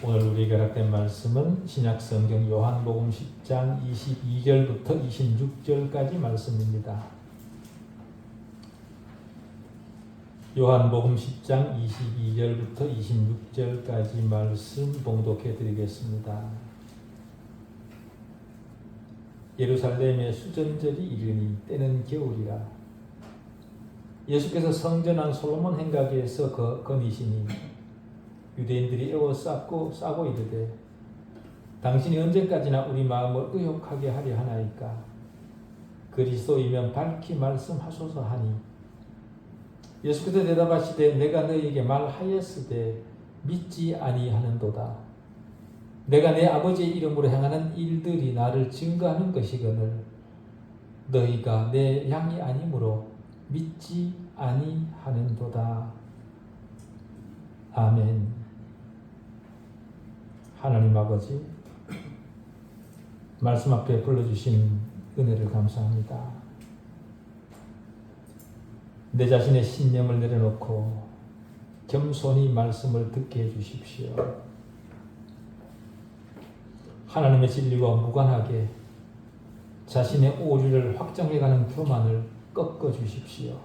오늘 우리가 갖는 말씀은 신약성경 요한복음 10장 22절부터 26절까지 말씀입니다. 요한복음 10장 22절부터 26절까지 말씀 봉독해 드리겠습니다. 예루살렘의 수전절이 이르니 때는 겨울이라. 예수께서 성전 안 솔로몬 행각에서 거니시니 유대인들이 애워싸고 싸고 이르되 당신이 언제까지나 우리 마음을 의혹하게 하려 하나이까. 그리스도이면 밝히 말씀하소서 하니 예수께서 대답하시되 내가 너희에게 말하였으되 믿지 아니하는도다. 내가 내 아버지의 이름으로 행하는 일들이 나를 증거하는 것이거늘 너희가 내 양이 아니므로 믿지 아니하는도다. 아멘. 하나님 아버지, 말씀 앞에 불러주신 은혜를 감사합니다. 내 자신의 신념을 내려놓고 겸손히 말씀을 듣게 해주십시오. 하나님의 진리와 무관하게 자신의 오류를 확정해가는 교만을 꺾어주십시오.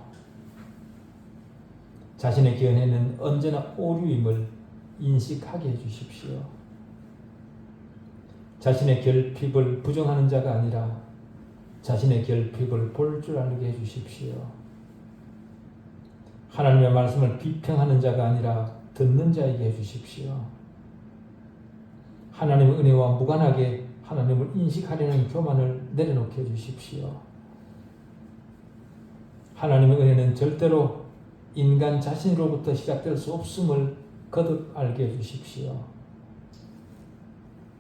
자신의 견해는 언제나 오류임을 인식하게 해주십시오. 자신의 결핍을 부정하는 자가 아니라 자신의 결핍을 볼 줄 알게 해주십시오. 하나님의 말씀을 비평하는 자가 아니라 듣는 자에게 해주십시오. 하나님의 은혜와 무관하게 하나님을 인식하려는 교만을 내려놓게 해주십시오. 하나님의 은혜는 절대로 인간 자신으로부터 시작될 수 없음을 거듭 알게 해주십시오.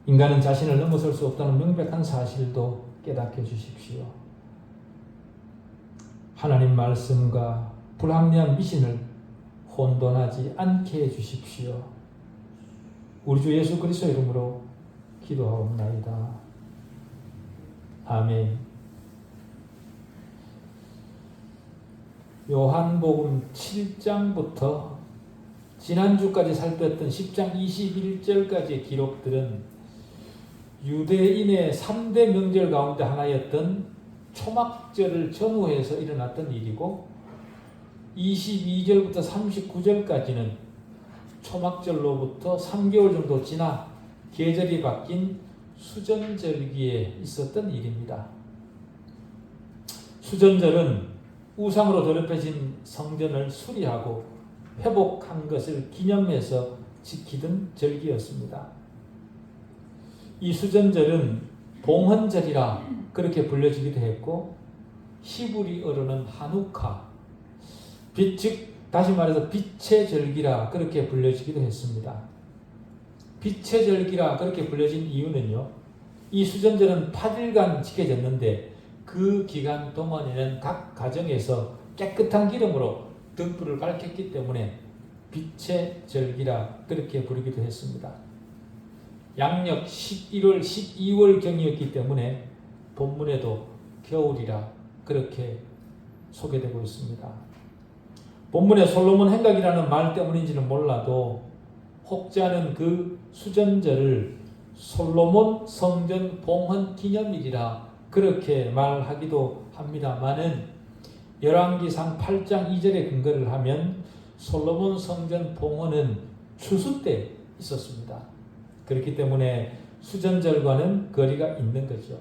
인간은 자신을 넘어설 수 없다는 명백한 사실도 깨닫게 해주십시오. 하나님 말씀과 불합리한 미신을 혼돈하지 않게 해주십시오. 우리 주 예수 그리스도 이름으로 기도하옵나이다. 아멘. 요한복음 7장부터 지난주까지 살폈던 10장 21절까지의 기록들은 유대인의 3대 명절 가운데 하나였던 초막절을 전후해서 일어났던 일이고 22절부터 39절까지는 초막절로부터 3개월 정도 지나 계절이 바뀐 수전절기에 있었던 일입니다. 수전절은 우상으로 더럽혀진 성전을 수리하고 회복한 것을 기념해서 지키던 절기였습니다. 이 수전절은 봉헌절이라 그렇게 불려지기도 했고 히브리어로는 하누카, 즉 다시 말해서 빛의 절기라 그렇게 불려지기도 했습니다. 빛의 절기라 그렇게 불려진 이유는요, 이 수전절은 8일간 지켜졌는데 그 기간 동안에는 각 가정에서 깨끗한 기름으로 등불을 밝혔기 때문에 빛의 절기라 그렇게 부르기도 했습니다. 양력 11월, 12월경이었기 때문에 본문에도 겨울이라 그렇게 소개되고 있습니다. 본문에 솔로몬 행각이라는 말 때문인지는 몰라도 혹자는 그 수전절을 솔로몬 성전 봉헌 기념일이라 그렇게 말하기도 합니다마는 열왕기상 8장 2절에 근거를 하면 솔로몬 성전 봉헌은 추수 때 있었습니다. 그렇기 때문에 수전절과는 거리가 있는 거죠.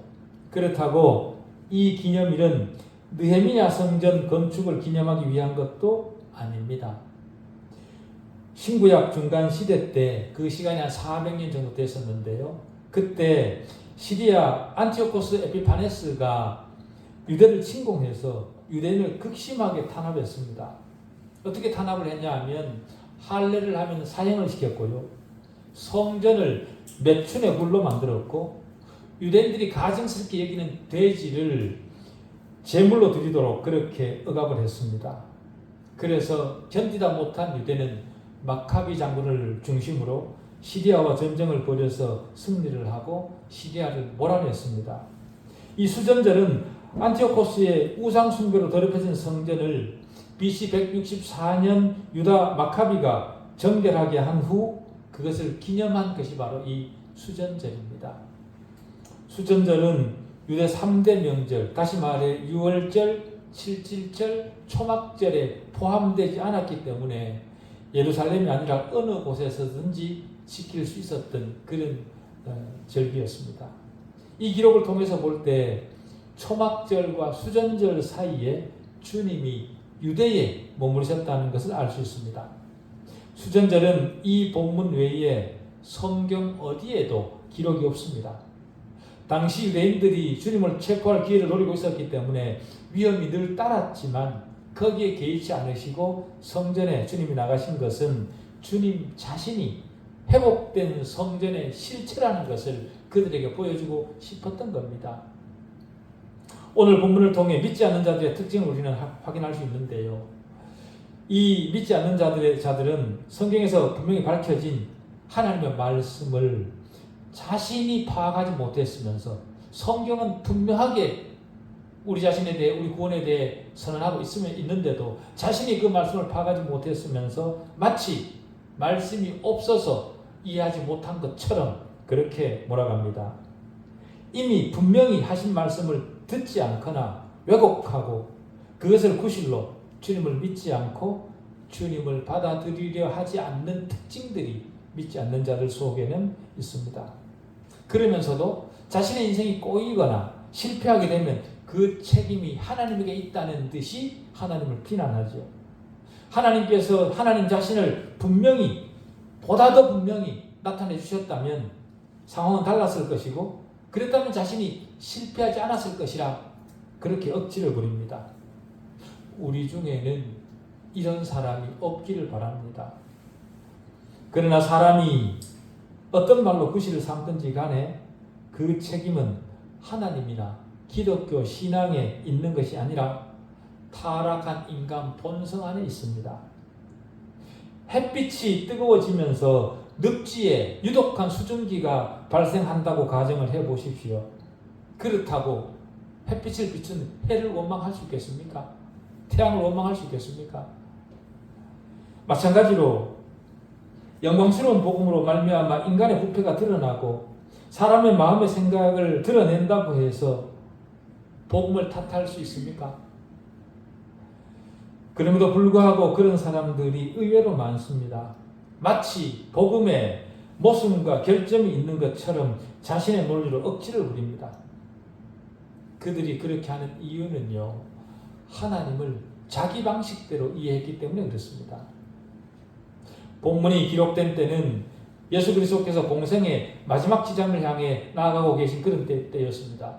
그렇다고 이 기념일은 느헤미야 성전 건축을 기념하기 위한 것도 아닙니다. 신구약 중간 시대 때 그 시간이 한 400년 정도 됐었는데요. 그때 시리아 안티오코스 에피파네스가 유대를 침공해서 유대인을 극심하게 탄압했습니다. 어떻게 탄압을 했냐 하면 할례를 하면 사형을 시켰고요. 성전을 매춘의 굴로 만들었고 유대인들이 가증스럽게 여기는 돼지를 제물로 드리도록 그렇게 억압을 했습니다. 그래서 견디다 못한 유대는 마카비 장군을 중심으로 시리아와 전쟁을 벌여서 승리를 하고 시리아를 몰아냈습니다. 이 수전절은 안티오코스의 우상 숭배로 더럽혀진 성전을 BC 164년 유다 마카비가 정결하게 한 후 그것을 기념한 것이 바로 이 수전절입니다. 수전절은 유대 3대 명절, 다시 말해 유월절, 칠칠절, 초막절에 포함되지 않았기 때문에 예루살렘이 아니라 어느 곳에서든지 지킬 수 있었던 그런 절기였습니다. 이 기록을 통해서 볼 때 초막절과 수전절 사이에 주님이 유대에 머무르셨다는 것을 알 수 있습니다. 수전절은 이 본문 외에 성경 어디에도 기록이 없습니다. 당시 유대인들이 주님을 체포할 기회를 노리고 있었기 때문에 위험이 늘 따랐지만 거기에 개의치 않으시고 성전에 주님이 나가신 것은 주님 자신이 회복된 성전의 실체라는 것을 그들에게 보여주고 싶었던 겁니다. 오늘 본문을 통해 믿지 않는 자들의 특징을 우리는 확인할 수 있는데요. 이 믿지 않는 자들은 성경에서 분명히 밝혀진 하나님의 말씀을 자신이 파악하지 못했으면서 성경은 분명하게 우리 자신에 대해, 우리 구원에 대해 선언하고 있는데도 자신이 그 말씀을 파악하지 못했으면서 마치 말씀이 없어서 이해하지 못한 것처럼 그렇게 몰아갑니다. 이미 분명히 하신 말씀을 듣지 않거나 왜곡하고 그것을 구실로 주님을 믿지 않고 주님을 받아들이려 하지 않는 특징들이 믿지 않는 자들 속에는 있습니다. 그러면서도 자신의 인생이 꼬이거나 실패하게 되면 그 책임이 하나님에게 있다는 듯이 하나님을 비난하죠. 하나님께서 하나님 자신을 분명히 보다 더 분명히 나타내 주셨다면 상황은 달랐을 것이고 그랬다면 자신이 실패하지 않았을 것이라 그렇게 억지를 부립니다. 우리 중에는 이런 사람이 없기를 바랍니다. 그러나 사람이 어떤 말로 구실을 삼든지 간에 그 책임은 하나님이나 기독교 신앙에 있는 것이 아니라 타락한 인간 본성 안에 있습니다. 햇빛이 뜨거워지면서 늪지에 유독한 수증기가 발생한다고 가정을 해보십시오. 그렇다고 햇빛을 비춘 해를 원망할 수 있겠습니까? 태양을 원망할 수 있겠습니까? 마찬가지로 영광스러운 복음으로 말미암아 인간의 부패가 드러나고 사람의 마음의 생각을 드러낸다고 해서 복음을 탓할 수 있습니까? 그럼에도 불구하고 그런 사람들이 의외로 많습니다. 마치 복음에 모순과 결점이 있는 것처럼 자신의 논리로 억지를 부립니다. 그들이 그렇게 하는 이유는요, 하나님을 자기 방식대로 이해했기 때문에 그렇습니다. 본문이 기록된 때는 예수 그리스도께서 공생의 마지막 지점을 향해 나아가고 계신 그런 때였습니다.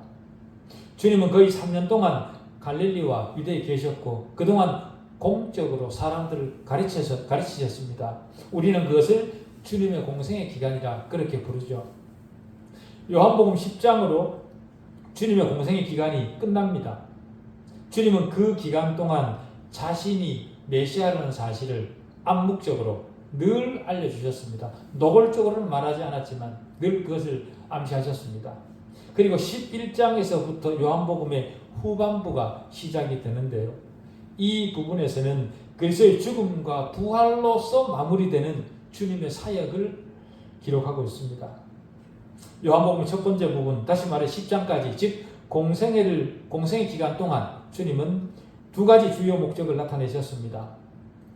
주님은 거의 3년 동안 갈릴리와 유대에 계셨고 그동안 공적으로 사람들을 가르치셨습니다. 우리는 그것을 주님의 공생의 기간이라 그렇게 부르죠. 요한복음 10장으로 주님의 공생의 기간이 끝납니다. 주님은 그 기간 동안 자신이 메시아라는 사실을 암묵적으로 늘 알려주셨습니다. 노골적으로는 말하지 않았지만 늘 그것을 암시하셨습니다. 그리고 11장에서부터 요한복음의 후반부가 시작이 되는데요. 이 부분에서는 그리스도의 죽음과 부활로서 마무리되는 주님의 사역을 기록하고 있습니다. 요한복음 첫 번째 부분, 다시 말해 10장까지, 즉 공생의 기간 동안 주님은 두 가지 주요 목적을 나타내셨습니다.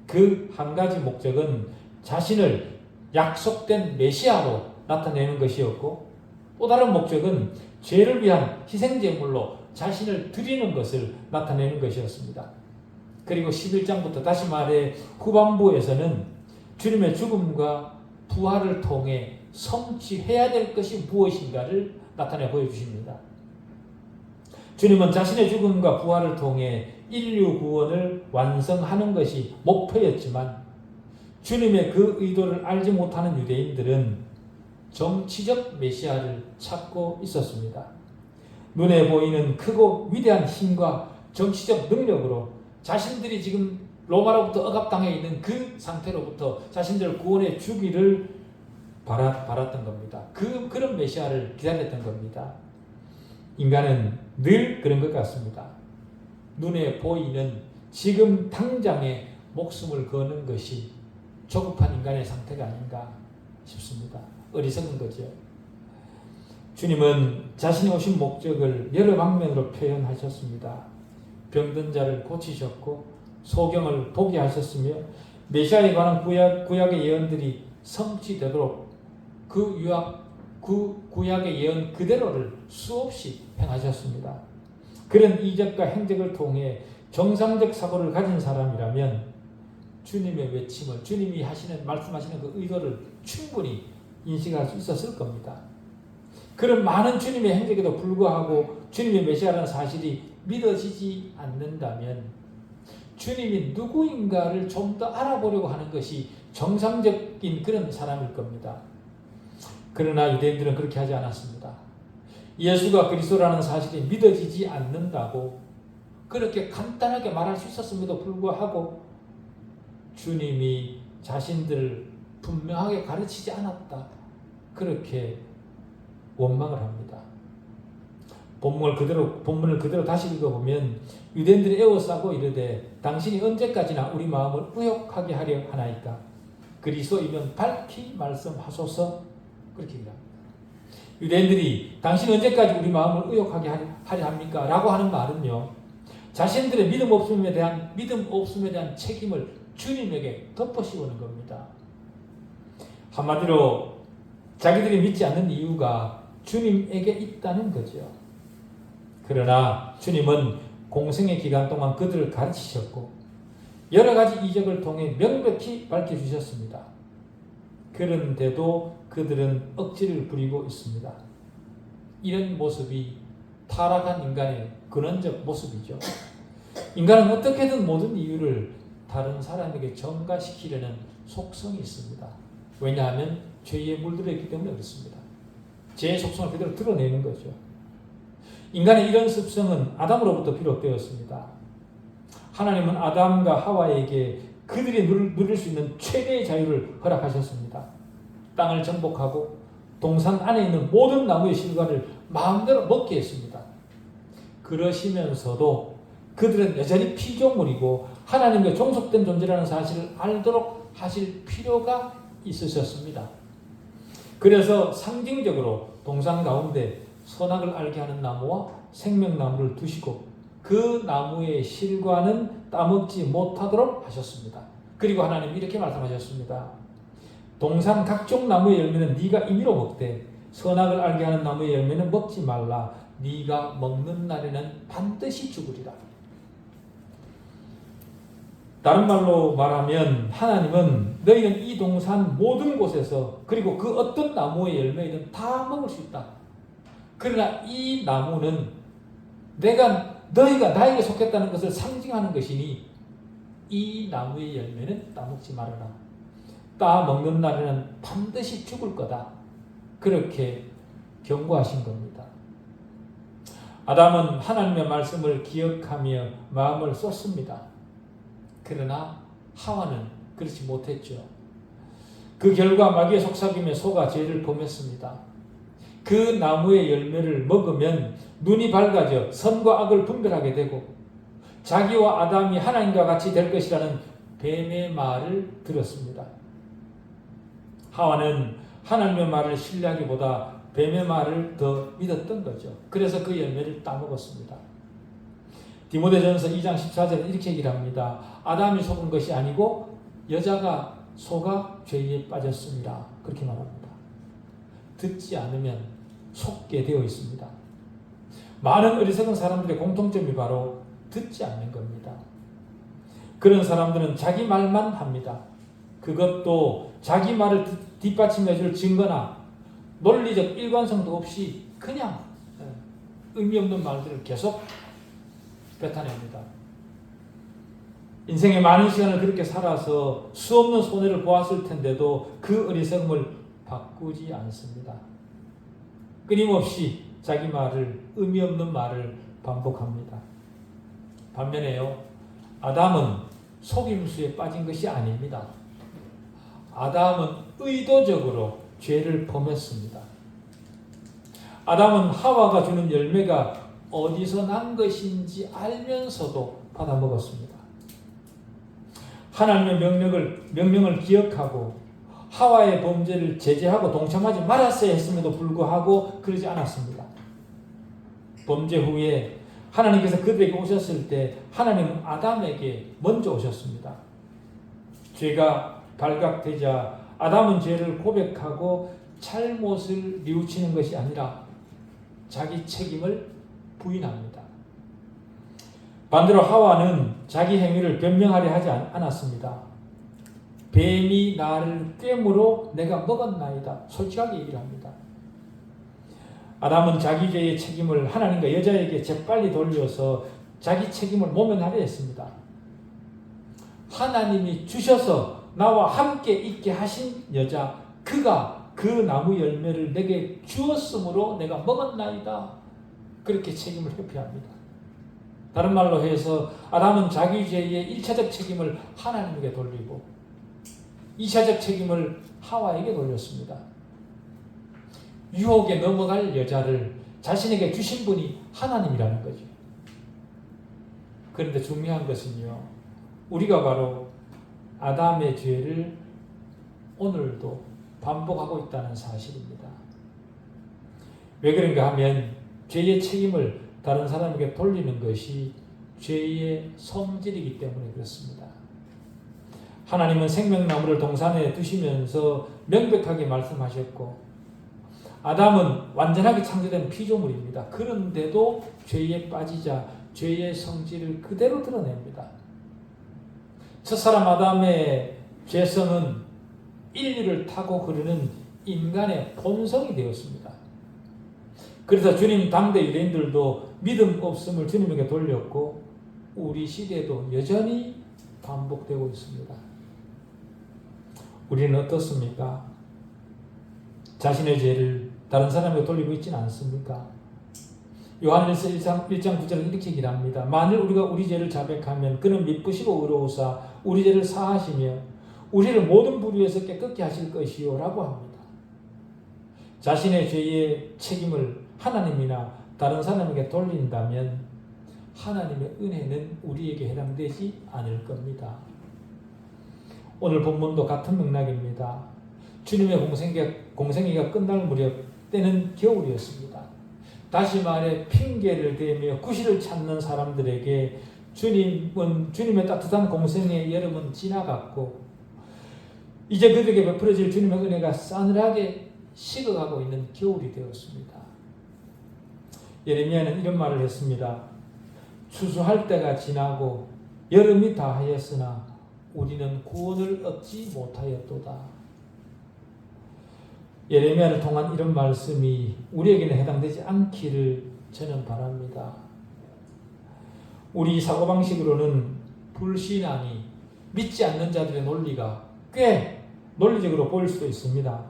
그 한 가지 목적은 자신을 약속된 메시아로 나타내는 것이었고 또 다른 목적은 죄를 위한 희생제물로 자신을 드리는 것을 나타내는 것이었습니다. 그리고 11장부터 다시 말해 후반부에서는 주님의 죽음과 부활을 통해 성취해야 될 것이 무엇인가를 나타내 보여주십니다. 주님은 자신의 죽음과 부활을 통해 인류 구원을 완성하는 것이 목표였지만 주님의 그 의도를 알지 못하는 유대인들은 정치적 메시아를 찾고 있었습니다. 눈에 보이는 크고 위대한 힘과 정치적 능력으로 자신들이 지금 로마로부터 억압당해 있는 그 상태로부터 자신들을 구원해 주기를 바랐던 겁니다. 그런 메시아를 기다렸던 겁니다. 인간은 늘 그런 것 같습니다. 눈에 보이는 지금 당장의 목숨을 거는 것이 조급한 인간의 상태가 아닌가. 싶습니다. 어리석은 거죠. 주님은 자신이 오신 목적을 여러 방면으로 표현하셨습니다. 병든 자를 고치셨고 소경을 보게 하셨으며 메시아에 관한 구약의 예언들이 성취되도록 그 구약의 예언 그대로를 수없이 행하셨습니다. 그런 이적과 행적을 통해 정상적 사고를 가진 사람이라면 주님의 외침을, 주님이 말씀하시는 그 의도를 충분히 인식할 수 있었을 겁니다. 그런 많은 주님의 행적에도 불구하고 주님의 메시아라는 사실이 믿어지지 않는다면 주님이 누구인가를 좀 더 알아보려고 하는 것이 정상적인 그런 사람일 겁니다. 그러나 유대인들은 그렇게 하지 않았습니다. 예수가 그리스도라는 사실이 믿어지지 않는다고 그렇게 간단하게 말할 수 있었음에도 불구하고 주님이 자신들을 분명하게 가르치지 않았다. 그렇게 원망을 합니다. 본문을 그대로 다시 읽어보면 유대인들이 에워싸고 이르되 당신이 언제까지나 우리 마음을 의욕하게 하려 하나이까 그리스도이면 밝히 말씀하소서 그렇게 얘기합니다. 유대인들이 당신이 언제까지 우리 마음을 의욕하게 하려 합니까? 라고 하는 말은요. 자신들의 믿음 없음에 대한 책임을 주님에게 덮어씌우는 겁니다. 한마디로 자기들이 믿지 않는 이유가 주님에게 있다는 거죠. 그러나 주님은 공생의 기간 동안 그들을 가르치셨고 여러 가지 이적을 통해 명백히 밝혀주셨습니다. 그런데도 그들은 억지를 부리고 있습니다. 이런 모습이 타락한 인간의 근원적 모습이죠. 인간은 어떻게든 모든 이유를 다른 사람에게 전가시키려는 속성이 있습니다. 왜냐하면 죄에 물들어있기 때문에 그렇습니다. 죄의 속성을 그대로 드러내는 거죠. 인간의 이런 습성은 아담으로부터 비롯되었습니다. 하나님은 아담과 하와에게 그들이 누릴 수 있는 최대의 자유를 허락하셨습니다. 땅을 정복하고 동산 안에 있는 모든 나무의 실과를 마음대로 먹게 했습니다. 그러시면서도 그들은 여전히 피조물이고 하나님께 종속된 존재라는 사실을 알도록 하실 필요가 있으셨습니다. 그래서 상징적으로 동산 가운데 선악을 알게 하는 나무와 생명나무를 두시고 그 나무의 실과는 따먹지 못하도록 하셨습니다. 그리고 하나님이 이렇게 말씀하셨습니다. 동산 각종 나무의 열매는 네가 임의로 먹되 선악을 알게 하는 나무의 열매는 먹지 말라. 네가 먹는 날에는 반드시 죽으리라. 다른 말로 말하면 하나님은 너희는 이 동산 모든 곳에서 그리고 그 어떤 나무의 열매는 다 먹을 수 있다. 그러나 이 나무는 너희가 나에게 속했다는 것을 상징하는 것이니 이 나무의 열매는 따먹지 말아라. 따먹는 날에는 반드시 죽을 거다. 그렇게 경고하신 겁니다. 아담은 하나님의 말씀을 기억하며 마음을 쏟습니다. 그러나 하와는 그렇지 못했죠. 그 결과 마귀의 속삭임에 속아 죄를 범했습니다. 그 나무의 열매를 먹으면 눈이 밝아져 선과 악을 분별하게 되고 자기와 아담이 하나님과 같이 될 것이라는 뱀의 말을 들었습니다. 하와는 하나님의 말을 신뢰하기보다 뱀의 말을 더 믿었던 거죠. 그래서 그 열매를 따먹었습니다. 디모데전서 2장 14절에 이렇게 얘기를 합니다. 아담이 속은 것이 아니고 여자가 속아 죄에 빠졌습니다. 그렇게 말합니다. 듣지 않으면 속게 되어 있습니다. 많은 어리석은 사람들의 공통점이 바로 듣지 않는 겁니다. 그런 사람들은 자기 말만 합니다. 그것도 자기 말을 뒷받침해 줄 증거나 논리적 일관성도 없이 그냥 의미 없는 말들을 계속 뱉어냅니다. 인생의 많은 시간을 그렇게 살아서 수없는 손해를 보았을 텐데도 그 어리석음을 바꾸지 않습니다. 끊임없이 자기 말을, 의미 없는 말을 반복합니다. 반면에요, 아담은 속임수에 빠진 것이 아닙니다. 아담은 의도적으로 죄를 범했습니다. 아담은 하와가 주는 열매가 어디서 난 것인지 알면서도 받아먹었습니다. 하나님의 명령을 기억하고 하와의 범죄를 제재하고 동참하지 말았어야 했음에도 불구하고 그러지 않았습니다. 범죄 후에 하나님께서 그들에게 오셨을 때 하나님은 아담에게 먼저 오셨습니다. 죄가 발각되자 아담은 죄를 고백하고 잘못을 뉘우치는 것이 아니라 자기 책임을 부인합니다. 반대로 하와는 자기 행위를 변명하려 하지 않았습니다. 뱀이 나를 꿰물어 내가 먹었나이다. 솔직하게 얘기를 합니다. 아담은 자기 죄의 책임을 하나님과 여자에게 재빨리 돌려서 자기 책임을 모면하려 했습니다. 하나님이 주셔서 나와 함께 있게 하신 여자, 그가 그 나무 열매를 내게 주었으므로 내가 먹었나이다. 그렇게 책임을 회피합니다. 다른 말로 해서 아담은 자기 죄의 1차적 책임을 하나님에게 돌리고 2차적 책임을 하와에게 돌렸습니다. 유혹에 넘어갈 여자를 자신에게 주신 분이 하나님이라는 거죠. 그런데 중요한 것은요, 우리가 바로 아담의 죄를 오늘도 반복하고 있다는 사실입니다. 왜 그런가 하면 죄의 책임을 다른 사람에게 돌리는 것이 죄의 성질이기 때문에 그렇습니다. 하나님은 생명나무를 동산에 두시면서 명백하게 말씀하셨고 아담은 완전하게 창조된 피조물입니다. 그런데도 죄에 빠지자 죄의 성질을 그대로 드러냅니다. 첫사람 아담의 죄성은 인류를 타고 흐르는 인간의 본성이 되었습니다. 그래서 주님 당대 유대인들도 믿음 없음을 주님에게 돌렸고 우리 시대에도 여전히 반복되고 있습니다. 우리는 어떻습니까? 자신의 죄를 다른 사람에게 돌리고 있지는 않습니까? 요한일서 1장 9절은 이렇게 얘기를 합니다. 만일 우리가 우리 죄를 자백하면 그는 미쁘시고 의로우사 우리 죄를 사하시며 우리를 모든 불의에서 깨끗게 하실 것이요 라고 합니다. 자신의 죄의 책임을 하나님이나 다른 사람에게 돌린다면 하나님의 은혜는 우리에게 해당되지 않을 겁니다. 오늘 본문도 같은 맥락입니다. 주님의 공생애가 끝날 무렵 때는 겨울이었습니다. 다시 말해 핑계를 대며 구실을 찾는 사람들에게 주님의 따뜻한 공생애의 여름은 지나갔고 이제 그들에게 베풀어질 주님의 은혜가 싸늘하게 식어가고 있는 겨울이 되었습니다. 예레미야는 이런 말을 했습니다. 추수할 때가 지나고 여름이 다하였으나 우리는 구원을 얻지 못하였도다. 예레미야를 통한 이런 말씀이 우리에게는 해당되지 않기를 저는 바랍니다. 우리 사고방식으로는 불신앙이 믿지 않는 자들의 논리가 꽤 논리적으로 보일 수도 있습니다.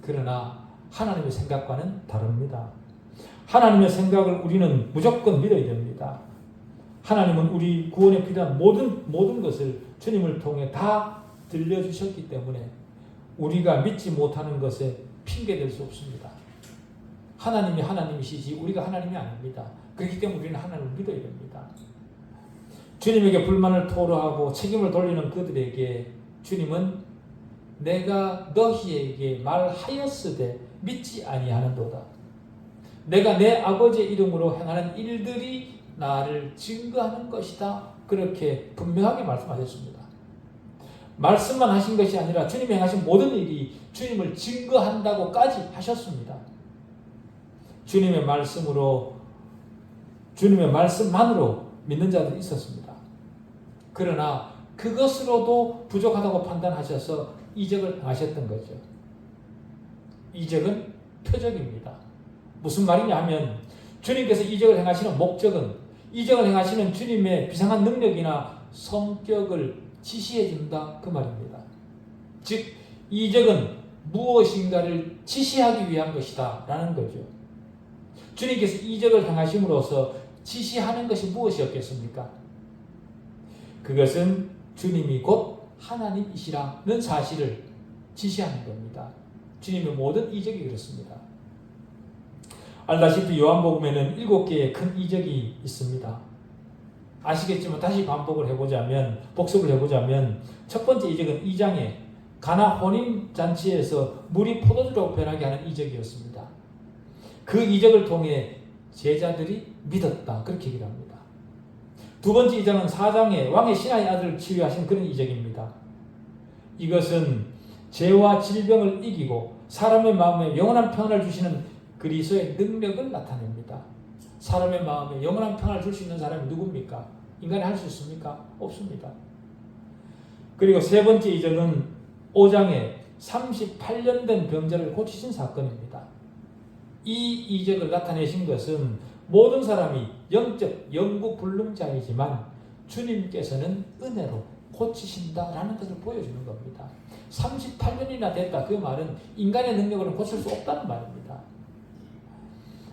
그러나 하나님의 생각과는 다릅니다. 하나님의 생각을 우리는 무조건 믿어야 됩니다. 하나님은 우리 구원에 필요한 모든 것을 주님을 통해 다 들려주셨기 때문에 우리가 믿지 못하는 것에 핑계될 수 없습니다. 하나님이 하나님이시지 우리가 하나님이 아닙니다. 그렇기 때문에 우리는 하나님을 믿어야 됩니다. 주님에게 불만을 토로하고 책임을 돌리는 그들에게 주님은 내가 너희에게 말하였으되 믿지 아니하는도다. 내가 내 아버지의 이름으로 행하는 일들이 나를 증거하는 것이다. 그렇게 분명하게 말씀하셨습니다. 말씀만 하신 것이 아니라 주님이 행하신 모든 일이 주님을 증거한다고까지 하셨습니다. 주님의 말씀만으로 믿는 자들이 있었습니다. 그러나 그것으로도 부족하다고 판단하셔서 이적을 행하셨던 거죠. 이적은 표적입니다. 무슨 말이냐 하면 주님께서 이적을 행하시는 목적은 이적을 행하시는 주님의 비상한 능력이나 성격을 지시해 준다 그 말입니다. 즉 이적은 무엇인가를 지시하기 위한 것이다 라는 거죠. 주님께서 이적을 행하심으로써 지시하는 것이 무엇이었겠습니까? 그것은 주님이 곧 하나님이시라는 사실을 지시하는 겁니다. 주님의 모든 이적이 그렇습니다. 알다시피 요한복음에는 7개의 큰 이적이 있습니다. 아시겠지만 다시 복습을 해보자면 첫 번째 이적은 2장에 가나 혼인잔치에서 물이 포도주로 변하게 하는 이적이었습니다. 그 이적을 통해 제자들이 믿었다. 그렇게 얘기를 합니다. 두 번째 이적은 4장에 왕의 신하의 아들을 치유하신 그런 이적입니다. 이것은 죄와 질병을 이기고 사람의 마음에 영원한 평안을 주시는 그리스도의 능력을 나타냅니다. 사람의 마음에 영원한 평안을 줄 수 있는 사람이 누굽니까? 인간이 할 수 있습니까? 없습니다. 그리고 세 번째 이적은 5장에 38년 된 병자를 고치신 사건입니다. 이 이적을 나타내신 것은 모든 사람이 영적 영구불능자이지만 주님께서는 은혜로 고치신다라는 것을 보여주는 겁니다. 38년이나 됐다. 그 말은 인간의 능력으로는 고칠 수 없다는 말입니다.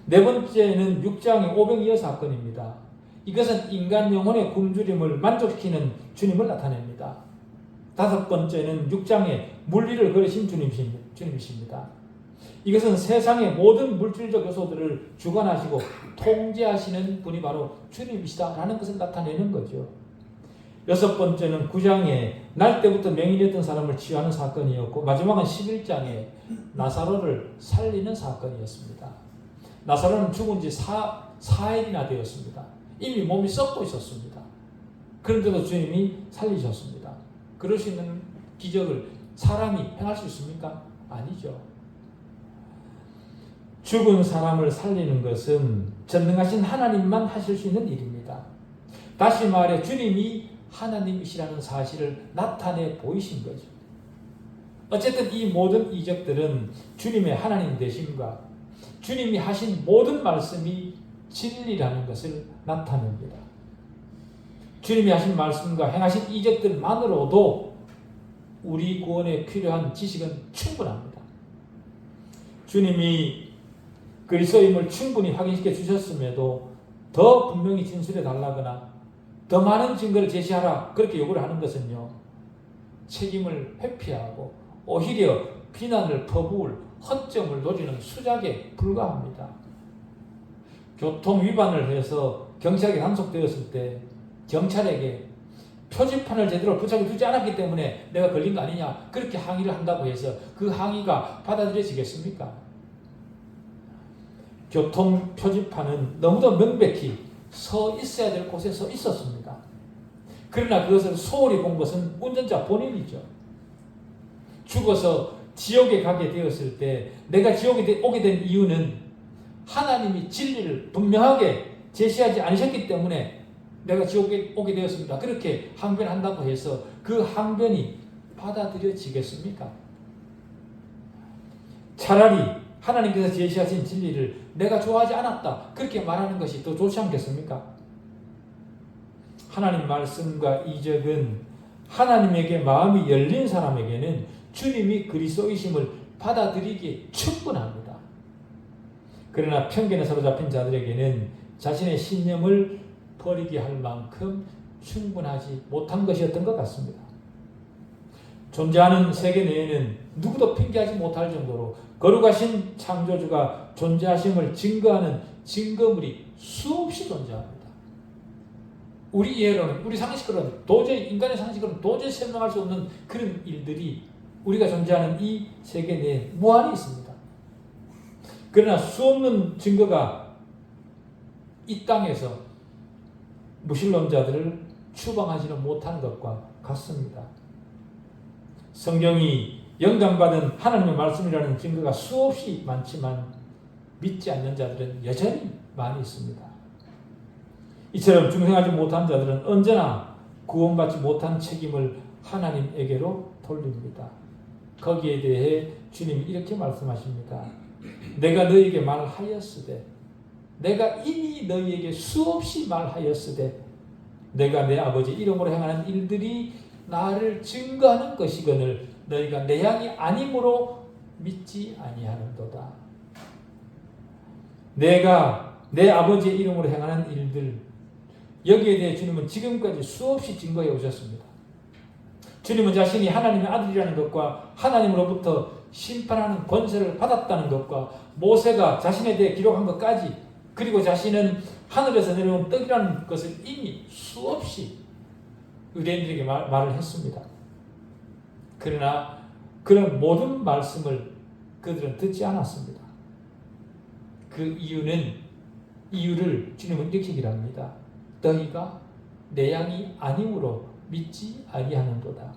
네 번째는 6장의 오병이어 사건입니다. 이것은 인간 영혼의 굶주림을 만족시키는 주님을 나타냅니다. 다섯 번째는 6장에 물리를 걸으신 주님이십니다. 이것은 세상의 모든 물질적 요소들을 주관하시고 통제하시는 분이 바로 주님이시다라는 것을 나타내는 거죠. 여섯 번째는 9장에 날 때부터 맹인이었던 사람을 치유하는 사건이었고, 마지막은 11장에 나사로를 살리는 사건이었습니다. 나사로는 죽은 지 4일이나 되었습니다. 이미 몸이 썩고 있었습니다. 그런데도 주님이 살리셨습니다. 그럴 수 있는 기적을 사람이 행할 수 있습니까? 아니죠. 죽은 사람을 살리는 것은 전능하신 하나님만 하실 수 있는 일입니다. 다시 말해 주님이 하나님이시라는 사실을 나타내 보이신 거죠. 어쨌든 이 모든 이적들은 주님의 하나님 되심과 주님이 하신 모든 말씀이 진리라는 것을 나타냅니다. 주님이 하신 말씀과 행하신 이적들만으로도 우리 구원에 필요한 지식은 충분합니다. 주님이 그리스도임을 충분히 확인시켜 주셨음에도 더 분명히 진술해 달라거나 더 많은 증거를 제시하라 그렇게 요구를 하는 것은요, 책임을 회피하고 오히려 비난을 퍼부을 허점을 노리는 수작에 불과합니다. 교통 위반을 해서 경찰에게 단속되었을 때 경찰에게 표지판을 제대로 부착해 두지 않았기 때문에 내가 걸린 거 아니냐 그렇게 항의를 한다고 해서 그 항의가 받아들여지겠습니까? 교통 표지판은 너무도 명백히 서 있어야 될 곳에 서 있었습니다. 그러나 그것을 소홀히 본 것은 운전자 본인이죠. 죽어서 지옥에 가게 되었을 때 내가 지옥에 오게 된 이유는 하나님이 진리를 분명하게 제시하지 않으셨기 때문에 내가 지옥에 오게 되었습니다. 그렇게 항변한다고 해서 그 항변이 받아들여지겠습니까? 차라리 하나님께서 제시하신 진리를 내가 좋아하지 않았다 그렇게 말하는 것이 더 좋지 않겠습니까? 하나님 말씀과 이적은 하나님에게 마음이 열린 사람에게는 주님이 그리스도이심을 받아들이기에 충분합니다. 그러나 편견에 사로잡힌 자들에게는 자신의 신념을 버리게 할 만큼 충분하지 못한 것이었던 것 같습니다. 존재하는 세계 내에는 누구도 핑계하지 못할 정도로 거룩하신 창조주가 존재하심을 증거하는 증거물이 수없이 존재합니다. 우리 이해로는, 우리 상식으로는 도저히, 인간의 상식으로는 도저히 설명할 수 없는 그런 일들이 우리가 존재하는 이 세계 내에 무한히 있습니다. 그러나 수없는 증거가 이 땅에서 무신론자들을 추방하지는 못한 것과 같습니다. 성경이 영감받은 하나님의 말씀이라는 증거가 수없이 많지만 믿지 않는 자들은 여전히 많이 있습니다. 이처럼 중생하지 못한 자들은 언제나 구원받지 못한 책임을 하나님에게로 돌립니다. 거기에 대해 주님이 이렇게 말씀하십니다. 내가 너희에게 말하였으되, 내가 이미 너희에게 수없이 말하였으되 내가 내 아버지 이름으로 행하는 일들이 나를 증거하는 것이거늘 너희가 내 양이 아님으로 믿지 아니하는도다. 내가 내 아버지의 이름으로 행하는 일들, 여기에 대해 주님은 지금까지 수없이 증거해 오셨습니다. 주님은 자신이 하나님의 아들이라는 것과 하나님으로부터 심판하는 권세를 받았다는 것과 모세가 자신에 대해 기록한 것까지, 그리고 자신은 하늘에서 내려온 떡이라는 것을 이미 수없이 유대인들에게 말을 했습니다. 그러나 그런 모든 말씀을 그들은 듣지 않았습니다. 그 이유를 주님은 이렇게 얘기합니다. 너희가 내 양이 아니므로 믿지 아니하는도다.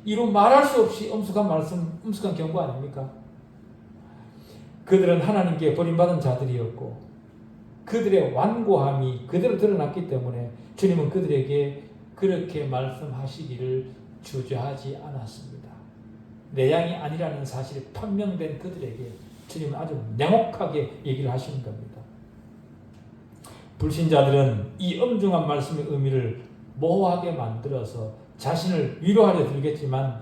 이로 말할 수 없이 엄숙한 경고 아닙니까? 그들은 하나님께 버림받은 자들이었고 그들의 완고함이 그대로 드러났기 때문에 주님은 그들에게 그렇게 말씀하시기를 주저하지 않았습니다. 내 양이 아니라는 사실이 판명된 그들에게 주님은 아주 냉혹하게 얘기를 하시는 겁니다. 불신자들은 이 엄중한 말씀의 의미를 모호하게 만들어서 자신을 위로하려 들겠지만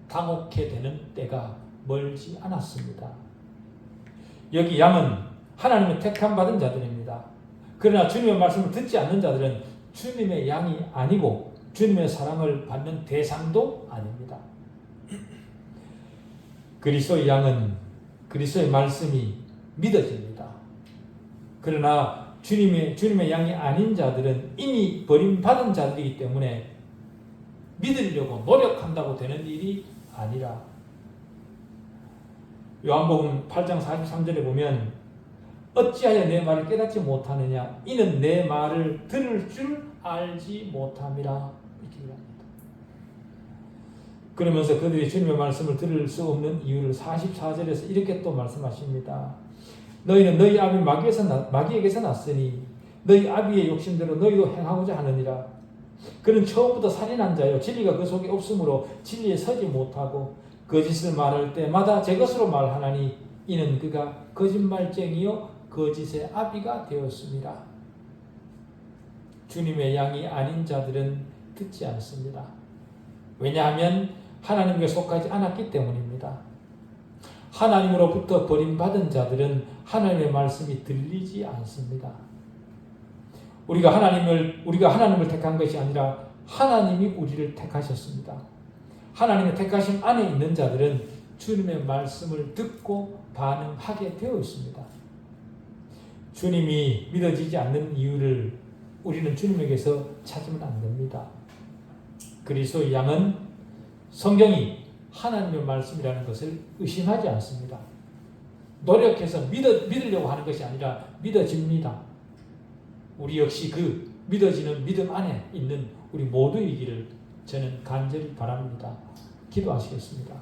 당혹해 되는 때가 멀지 않았습니다. 여기 양은 하나님의 택함 받은 자들입니다. 그러나 주님의 말씀을 듣지 않는 자들은 주님의 양이 아니고 주님의 사랑을 받는 대상도 아닙니다. 그리스도의 양은 그리스도의 말씀이 믿어집니다. 그러나 주님의 양이 아닌 자들은 이미 버림받은 자들이기 때문에 믿으려고 노력한다고 되는 일이 아니라 요한복음 8장 43절에 보면 어찌하여 내 말을 깨닫지 못하느냐 이는 내 말을 들을 줄 알지 못함이라 이렇게 합니다. 그러면서 그들이 주님의 말씀을 들을 수 없는 이유를 44절에서 이렇게 또 말씀하십니다. 너희는 너희 아비 마귀에게서 났으니 너희 아비의 욕심대로 너희도 행하고자 하느니라. 그는 처음부터 살인한 자요 진리가 그 속에 없으므로 진리에 서지 못하고 거짓을 말할 때마다 제 것으로 말하나니 이는 그가 거짓말쟁이요 거짓의 아비가 되었습니다. 주님의 양이 아닌 자들은 듣지 않습니다. 왜냐하면 하나님께 속하지 않았기 때문입니다. 하나님으로부터 버림받은 자들은 하나님의 말씀이 들리지 않습니다. 우리가 하나님을 택한 것이 아니라 하나님이 우리를 택하셨습니다. 하나님의 택하심 안에 있는 자들은 주님의 말씀을 듣고 반응하게 되어 있습니다. 주님이 믿어지지 않는 이유를 우리는 주님에게서 찾으면 안 됩니다. 그리스도의 양은 성경이 하나님의 말씀이라는 것을 의심하지 않습니다. 노력해서 믿으려고 하는 것이 아니라 믿어집니다. 우리 역시 그 믿어지는 믿음 안에 있는 우리 모두이기를 저는 간절히 바랍니다. 기도하시겠습니다.